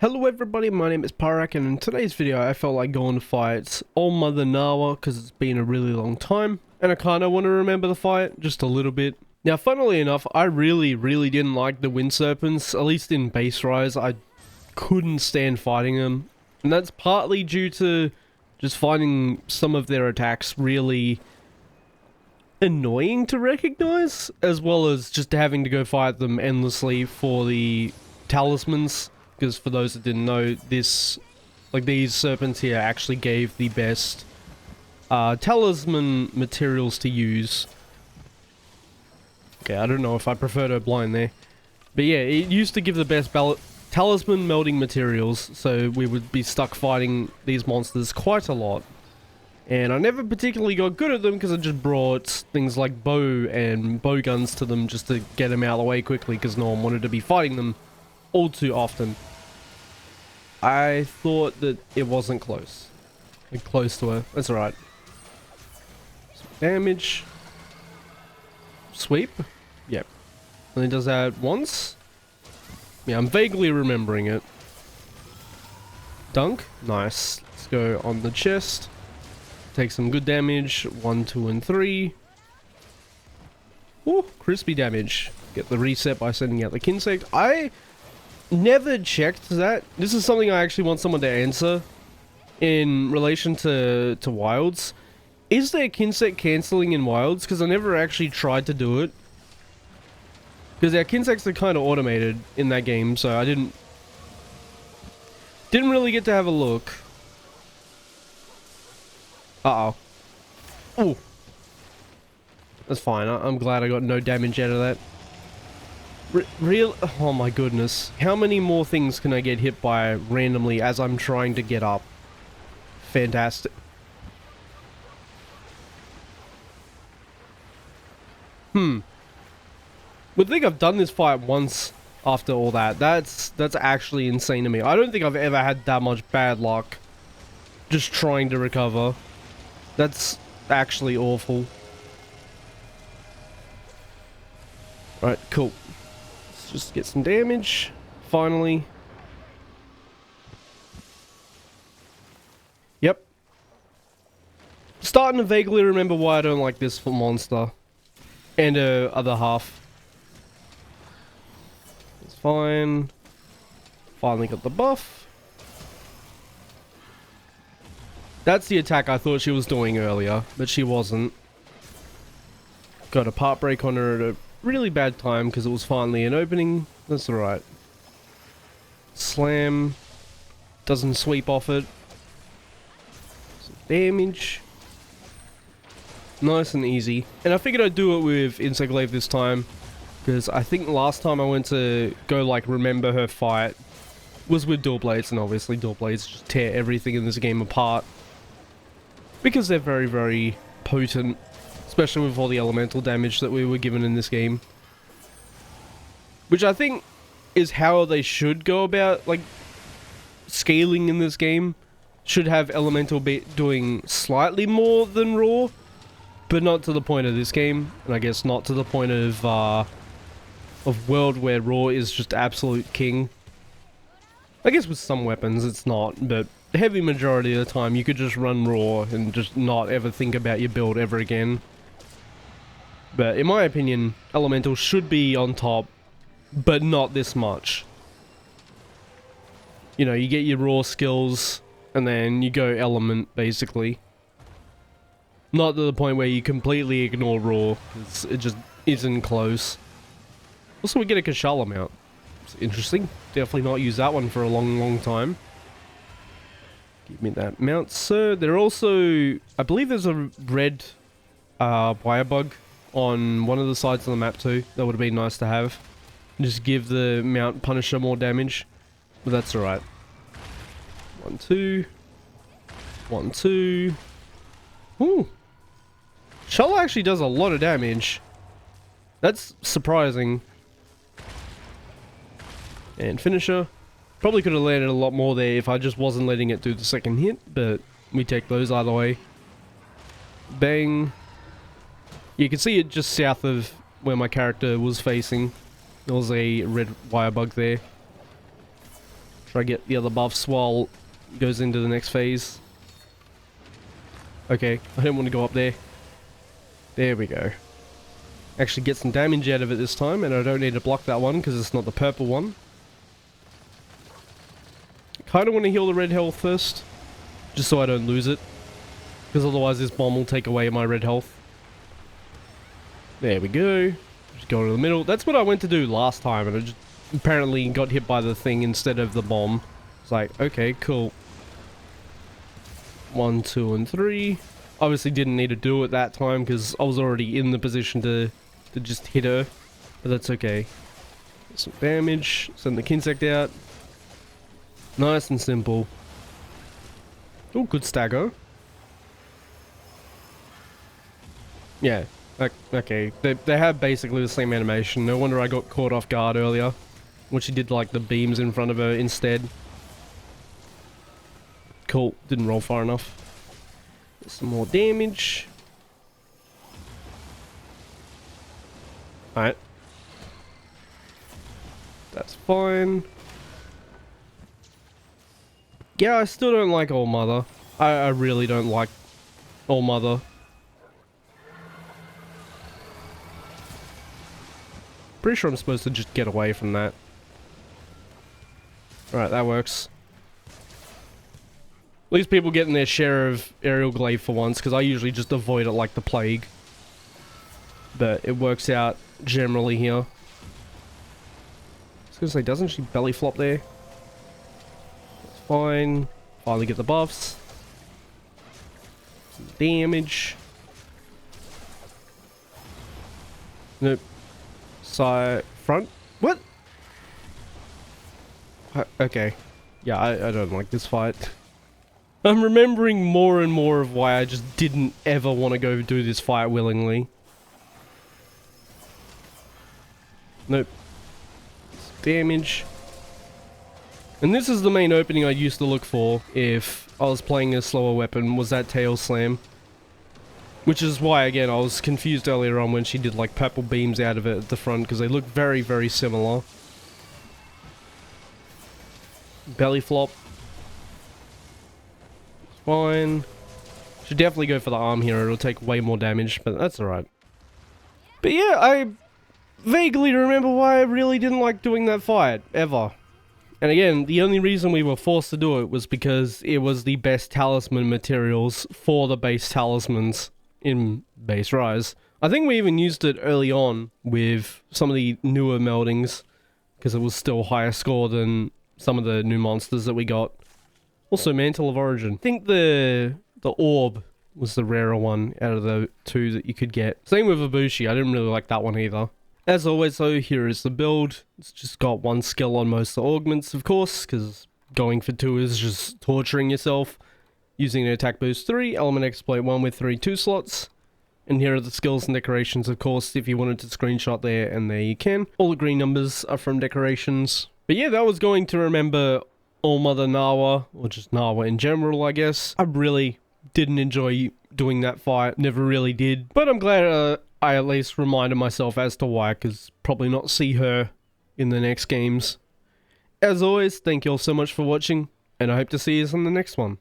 Hello everybody, my name is Pyrac, and in today's video I felt like going to fight Old Mother Narwa because it's been a really long time and I kind of want to remember the fight just a little bit. Now funnily enough, I really didn't like the Wind Serpents, at least in Base Rise. I couldn't stand fighting them, and that's partly due to just finding some of their attacks really annoying to recognize, as well as just having to go fight them endlessly for the talismans. Because for those that didn't know, these serpents here actually gave the best talisman materials to use. Okay, I don't know if I prefer to blind there. But yeah, it used to give the best talisman melting materials, so we would be stuck fighting these monsters quite a lot. And I never particularly got good at them because I just brought things like bow and bow guns to them just to get them out of the way quickly because no one wanted to be fighting them all too often. I thought that it wasn't close. Like close to her. That's alright. Some damage. Sweep. Yep. And it does that once. Yeah, I'm vaguely remembering it. Dunk. Nice. Let's go on the chest. Take some good damage. 1, 2, and 3. Ooh, crispy damage. Get the reset by sending out the Kinsect. I never checked that. This is something I actually want someone to answer in relation to wilds. Is there Kinsect cancelling in wilds? Because I never actually tried to do it. Because our Kinsects are kind of automated in that game, so I didn't really get to have a look. Uh-oh. Ooh. That's fine. I'm glad I got no damage out of that. Real? Oh my goodness. How many more things can I get hit by randomly as I'm trying to get up? Fantastic. Would think I've done this fight once after all that. That's actually insane to me. I don't think I've ever had that much bad luck just trying to recover. That's actually awful. Right, cool. Just get some damage, finally. Yep. Starting to vaguely remember why I don't like this monster. And other half. It's fine. Finally got the buff. That's the attack I thought she was doing earlier, but she wasn't. Got a part break on her at a really bad time because it was finally an opening. That's alright. Slam. Doesn't sweep off it. Some damage. Nice and easy. And I figured I'd do it with Insect Glaive this time, because I think last time I went to go like remember her fight was with Dual Blades, and obviously Dual Blades just tear everything in this game apart. Because they're very potent. Especially with all the elemental damage that we were given in this game. Which I think is how they should go about, like, scaling in this game. Should have elemental be doing slightly more than raw, but not to the point of this game. And I guess not to the point of world where raw is just absolute king. I guess with some weapons it's not, but the heavy majority of the time you could just run raw and just not ever think about your build ever again. But in my opinion, elemental should be on top, but not this much. You know, you get your raw skills, and then you go element, basically. Not to the point where you completely ignore raw, it just isn't close. Also, we get a Kashala mount. It's interesting. Definitely not use that one for a long time. Give me that mount, sir. There are also, I believe there's a red wire bug on one of the sides of the map too. That would have been nice to have. Just give the Mount Punisher more damage. But that's alright. 1, 2. 1, 2. Ooh. Shala actually does a lot of damage. That's surprising. And Finisher. Probably could have landed a lot more there if I just wasn't letting it do the second hit. But we take those either way. Bang. You can see it just south of where my character was facing. There was a red wire bug there. Try to get the other buffs while it goes into the next phase. Okay, I don't want to go up there. There we go. Actually get some damage out of it this time, and I don't need to block that one because it's not the purple one. Kind of want to heal the red health first, just so I don't lose it, because otherwise this bomb will take away my red health. There we go. Just go to the middle. That's what I went to do last time, and I just apparently got hit by the thing instead of the bomb. It's like, okay, cool. 1, 2, and 3. Obviously didn't need to do it that time because I was already in the position to just hit her, but that's okay. Some damage. Send the Kinsect out. Nice and simple. Oh, good stagger. Yeah. Okay. They have basically the same animation. No wonder I got caught off guard earlier when she did like the beams in front of her instead. Cool. Didn't roll far enough. Some more damage. Alright. That's fine. Yeah, I still don't like All Mother. I really don't like All Mother. Pretty sure I'm supposed to just get away from that. Alright, that works. At least people getting their share of aerial glaive for once, because I usually just avoid it like the plague. But it works out generally here. I was gonna say, doesn't she belly flop there? That's fine. Finally get the buffs. Some damage. Nope. Side, front? What? Okay. Yeah, I don't like this fight. I'm remembering more and more of why I just didn't ever want to go do this fight willingly. Nope. Damage. And this is the main opening I used to look for if I was playing a slower weapon, was that tail slam. Which is why, again, I was confused earlier on when she did like purple beams out of it at the front, because they look very, very similar. Belly flop. Fine. Should definitely go for the arm here, it'll take way more damage, but that's alright. But yeah, I vaguely remember why I really didn't like doing that fight, ever. And again, the only reason we were forced to do it was because it was the best talisman materials for the base talismans in base Rise. I think we even used it early on with some of the newer meldings, because it was still higher score than some of the new monsters that we got. Also, Mantle of Origin. I think the orb was the rarer one out of the two that you could get. Same with Ibushi, I didn't really like that one either. As always though, here is the build. It's just got one skill on most of the augments, of course, because going for 2 is just torturing yourself. Using an attack boost 3, element exploit 1 with 3 2 slots. And here are the skills and decorations, of course, if you wanted to screenshot there, and there you can. All the green numbers are from decorations. But yeah, that was going to remember All Mother Narwa, or just Narwa in general, I guess. I really didn't enjoy doing that fight, never really did. But I'm glad I at least reminded myself as to why, because probably not see her in the next games. As always, thank you all so much for watching, and I hope to see you in the next one.